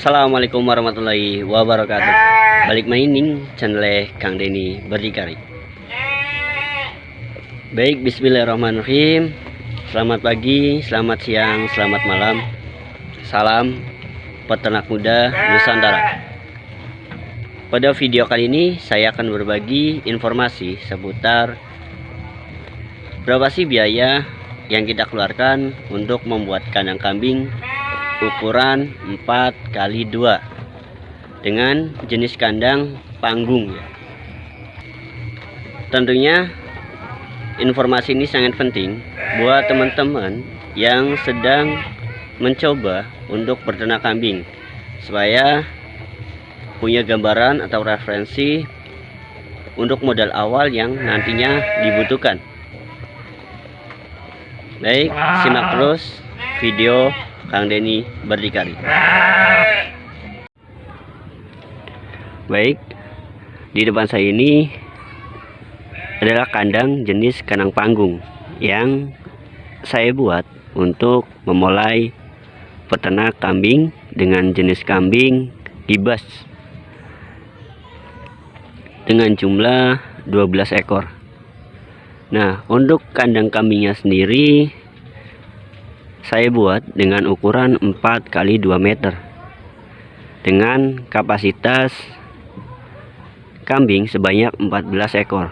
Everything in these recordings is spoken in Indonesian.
Assalamualaikum warahmatullahi wabarakatuh. Balik maining channel Kang Denny berdikari. Baik, bismillahirrahmanirrahim. Selamat pagi, selamat siang, selamat malam. Salam peternak muda Nusantara. Pada video kali ini saya akan berbagi informasi seputar berapa sih biaya yang kita keluarkan untuk membuat kandang kambing ukuran 4x2 dengan jenis kandang panggung. Tentunya informasi ini sangat penting buat teman-teman yang sedang mencoba untuk berternak kambing, supaya punya gambaran atau referensi untuk modal awal yang nantinya dibutuhkan. Baik, simak terus video Kang Denny berdikari. Baik, di depan saya ini adalah kandang jenis kandang panggung yang saya buat untuk memulai peternak kambing dengan jenis kambing kibas dengan jumlah 12 ekor. Nah, untuk kandang kambingnya sendiri saya buat dengan ukuran 4x2 meter dengan kapasitas kambing sebanyak 14 ekor.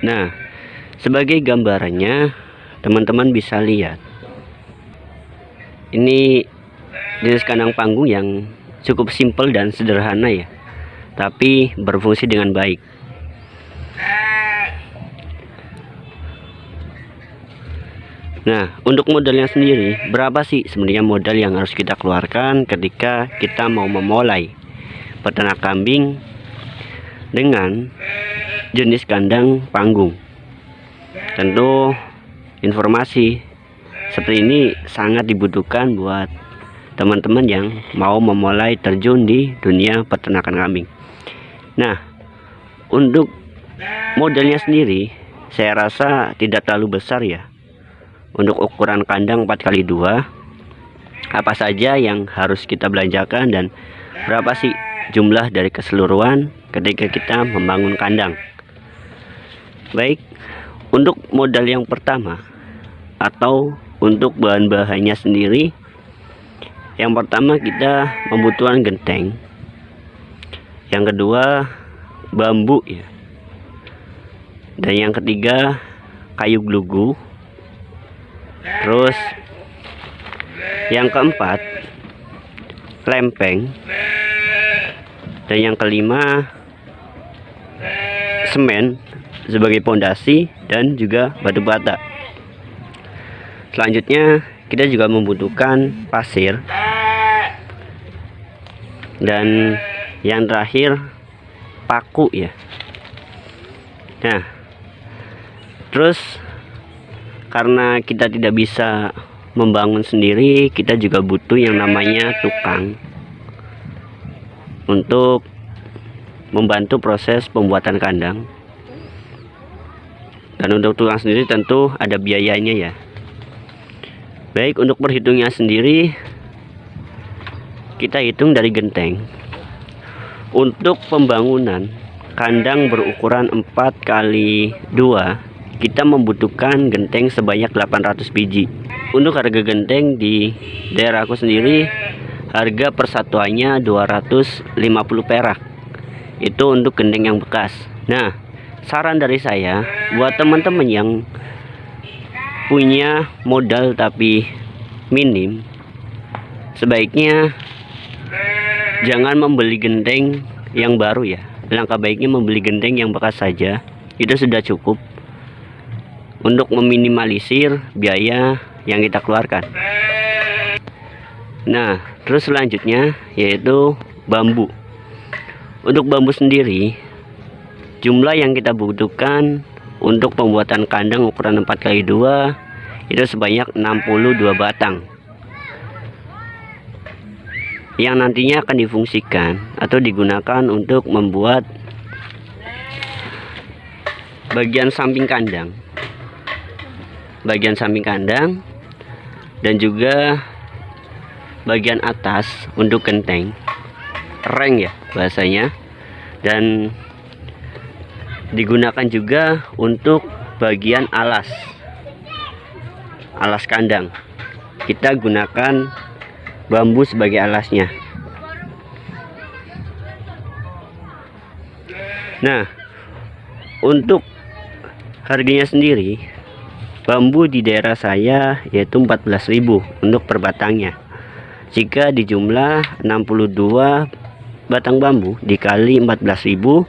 Nah, sebagai gambarannya teman-teman bisa lihat, ini jenis kandang panggung yang cukup simpel dan sederhana ya, tapi berfungsi dengan baik. Nah, untuk modalnya sendiri, berapa sih sebenarnya modal yang harus kita keluarkan ketika kita mau memulai peternak kambing dengan jenis kandang panggung? Tentu informasi seperti ini sangat dibutuhkan buat teman-teman yang mau memulai terjun di dunia peternakan kambing. Nah, untuk modalnya sendiri saya rasa tidak terlalu besar ya. Untuk ukuran kandang 4x2, apa saja yang harus kita belanjakan dan berapa sih jumlah dari keseluruhan ketika kita membangun kandang? Baik, untuk modal yang pertama atau untuk bahan-bahannya sendiri, yang pertama kita membutuhkan genteng, yang kedua bambu ya, dan yang ketiga kayu glugu. Terus yang keempat lempeng, dan yang kelima semen sebagai pondasi dan juga batu bata. Selanjutnya kita juga membutuhkan pasir, dan yang terakhir paku ya. Nah, terus karena kita tidak bisa membangun sendiri, kita juga butuh yang namanya tukang untuk membantu proses pembuatan kandang. Dan untuk tukang sendiri tentu ada biayanya ya. Baik, untuk perhitungnya sendiri kita hitung dari genteng. Untuk pembangunan kandang berukuran 4x2, kita membutuhkan genteng sebanyak 800 biji. Untuk harga genteng di daerahku sendiri, harga persatuannya 250 perak. Itu untuk genteng yang bekas. Nah, saran dari saya buat teman-teman yang punya modal tapi minim, sebaiknya jangan membeli genteng yang baru ya. Langkah baiknya membeli genteng yang bekas saja. Itu sudah cukup untuk meminimalisir biaya yang kita keluarkan. Nah, terus selanjutnya yaitu bambu. Untuk bambu sendiri, jumlah yang kita butuhkan untuk pembuatan kandang ukuran 4x2 itu sebanyak 62 batang, yang nantinya akan difungsikan atau digunakan untuk membuat bagian samping kandang dan juga bagian atas untuk genteng, reng ya bahasanya, dan digunakan juga untuk bagian alas kandang. Kita gunakan bambu sebagai alasnya. Nah, untuk harganya sendiri, bambu di daerah saya yaitu 14.000 untuk per batangnya. Jika dijumlah 62 batang bambu dikali 14.000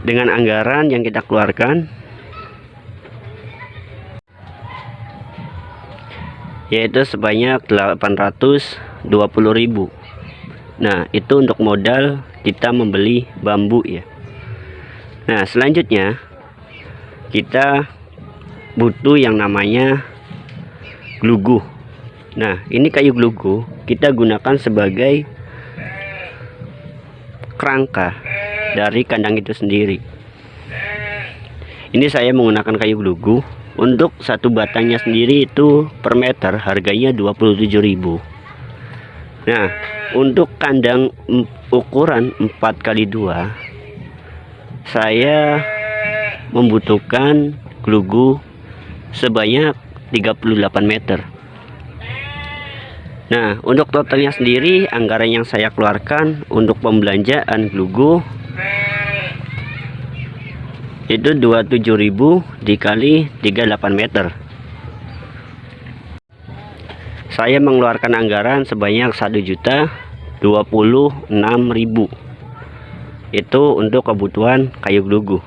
dengan anggaran yang kita keluarkan yaitu sebanyak 820.000. Nah, itu untuk modal kita membeli bambu ya. Nah, selanjutnya kita butuh yang namanya glugu. Nah, ini kayu glugu kita gunakan sebagai kerangka dari kandang itu sendiri. Ini saya menggunakan kayu glugu. Untuk satu batangnya sendiri itu per meter harganya 27.000. Nah, untuk kandang ukuran 4x2 saya membutuhkan glugu sebanyak 38 meter. Nah, untuk totalnya sendiri anggaran yang saya keluarkan untuk pembelanjaan glugu itu 27.000 dikali 38 meter. Saya mengeluarkan anggaran sebanyak 1.026.000. Itu untuk kebutuhan kayu glugu.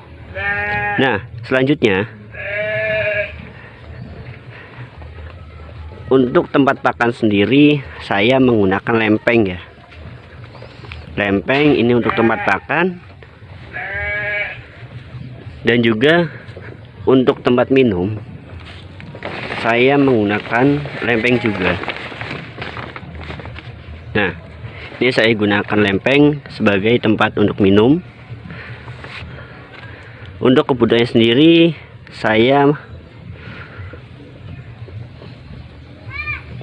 Nah, selanjutnya untuk tempat pakan sendiri saya menggunakan lempeng ya. Lempeng ini untuk tempat pakan, dan juga untuk tempat minum saya menggunakan lempeng juga. Nah, ini saya gunakan lempeng sebagai tempat untuk minum. Untuk kebutuhannya sendiri saya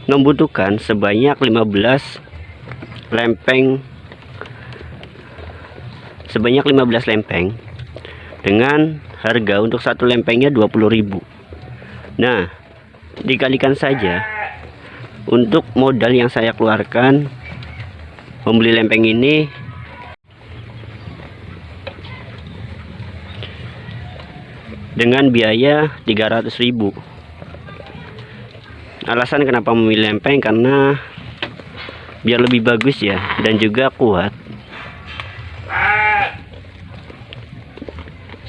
membutuhkan sebanyak 15 lempeng dengan harga untuk satu lempengnya 20.000. Nah, dikalikan saja untuk modal yang saya keluarkan membeli lempeng ini dengan biaya 300.000. Alasan kenapa memilih lempeng karena biar lebih bagus ya, dan juga kuat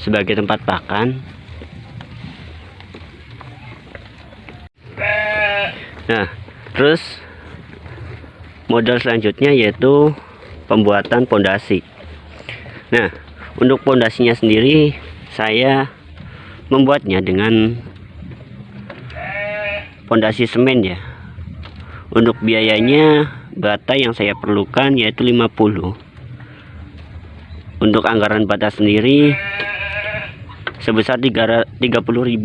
sebagai tempat pakan. Nah, terus modal selanjutnya yaitu pembuatan pondasi. Nah, untuk pondasinya sendiri saya membuatnya dengan pondasi semen ya. Untuk biayanya bata yang saya perlukan yaitu 50. Untuk anggaran bata sendiri sebesar 30.000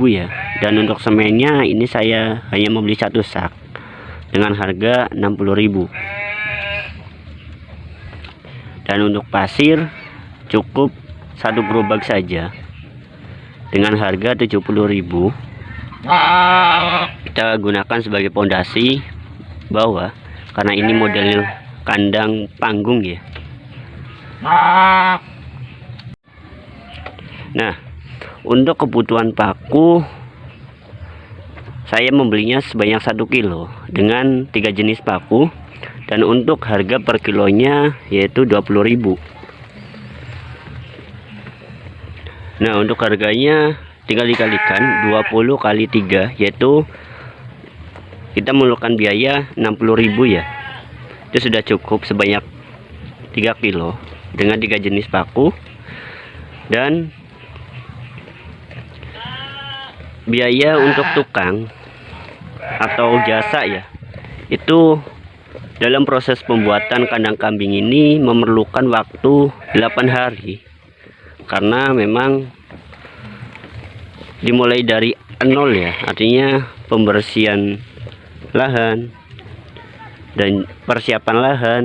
ya. Dan untuk semennya ini saya hanya membeli satu sak dengan harga 60.000. Dan untuk pasir cukup satu gerobak saja dengan harga 70.000. Kita gunakan sebagai pondasi bawah karena ini model kandang panggung ya. Nah, untuk kebutuhan paku saya membelinya sebanyak 1 kilo dengan 3 jenis paku, dan untuk harga per kilonya yaitu 20.000. Nah, untuk harganya tinggal dikalikan 20 kali 3, yaitu kita memerlukan biaya 60.000 ya. Itu sudah cukup sebanyak 3 kilo dengan 3 jenis paku. Dan biaya untuk tukang atau jasa ya, itu dalam proses pembuatan kandang kambing ini memerlukan waktu 8 hari karena memang dimulai dari nol ya, artinya pembersihan lahan, dan persiapan lahan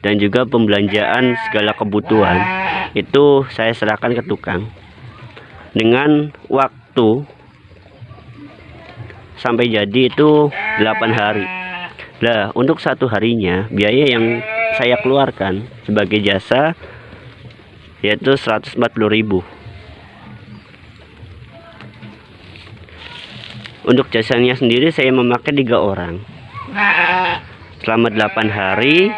dan juga pembelanjaan segala kebutuhan itu saya serahkan ke tukang dengan waktu sampai jadi itu 8 hari. Nah, untuk satu harinya biaya yang saya keluarkan sebagai jasa yaitu 140.000. Untuk jasanya sendiri saya memakai 3 orang selama 8 hari,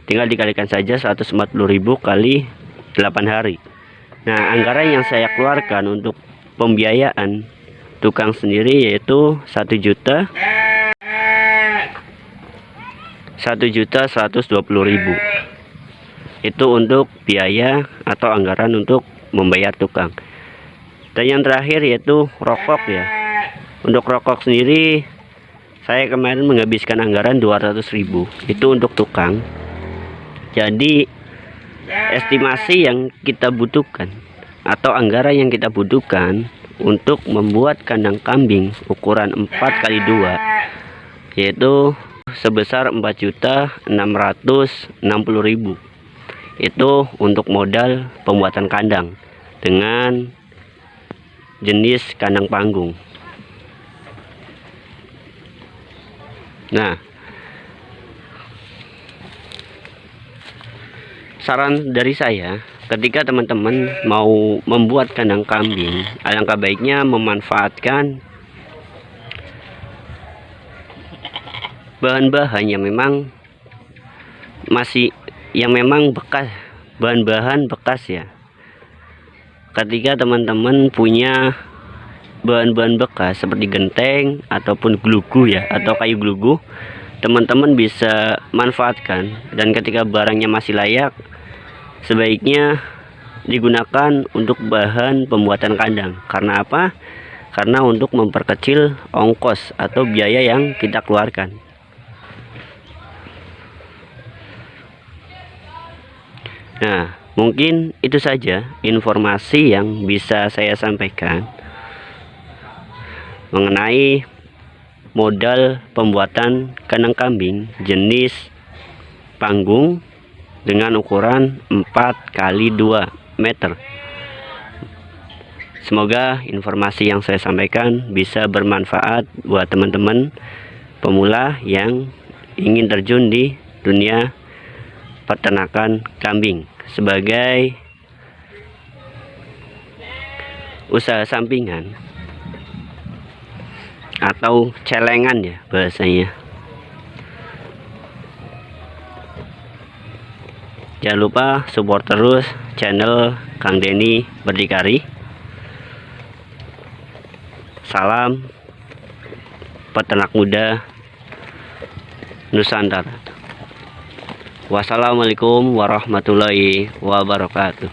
tinggal dikalikan saja 140.000 kali 8 hari. Nah, anggaran yang saya keluarkan untuk pembiayaan tukang sendiri yaitu 1.120.000. Itu untuk biaya atau anggaran untuk membayar tukang. Dan yang terakhir yaitu rokok ya. Untuk rokok sendiri saya kemarin menghabiskan anggaran 200.000 itu untuk tukang. Jadi estimasi yang kita butuhkan atau anggaran yang kita butuhkan untuk membuat kandang kambing ukuran 4x2 yaitu sebesar 4.660.000. Itu untuk modal pembuatan kandang dengan jenis kandang panggung. Nah, saran dari saya, ketika teman-teman mau membuat kandang kambing, alangkah baiknya memanfaatkan bahan-bahan yang memang bekas, bahan-bahan bekas ya. Ketika teman-teman punya bahan-bahan bekas seperti genteng ataupun glugu ya, atau kayu glugu, teman-teman bisa manfaatkan. Dan ketika barangnya masih layak, sebaiknya digunakan untuk bahan pembuatan kandang. Karena apa? Karena untuk memperkecil ongkos atau biaya yang kita keluarkan. Nah, mungkin itu saja informasi yang bisa saya sampaikan mengenai modal pembuatan kandang kambing jenis panggung dengan ukuran 4x2 meter. Semoga informasi yang saya sampaikan bisa bermanfaat buat teman-teman pemula yang ingin terjun di dunia peternakan kambing sebagai usaha sampingan atau celengan ya bahasanya. Jangan lupa support terus channel Kang Denny Berdikari. Salam peternak muda Nusantara. Wassalamualaikum warahmatullahi wabarakatuh.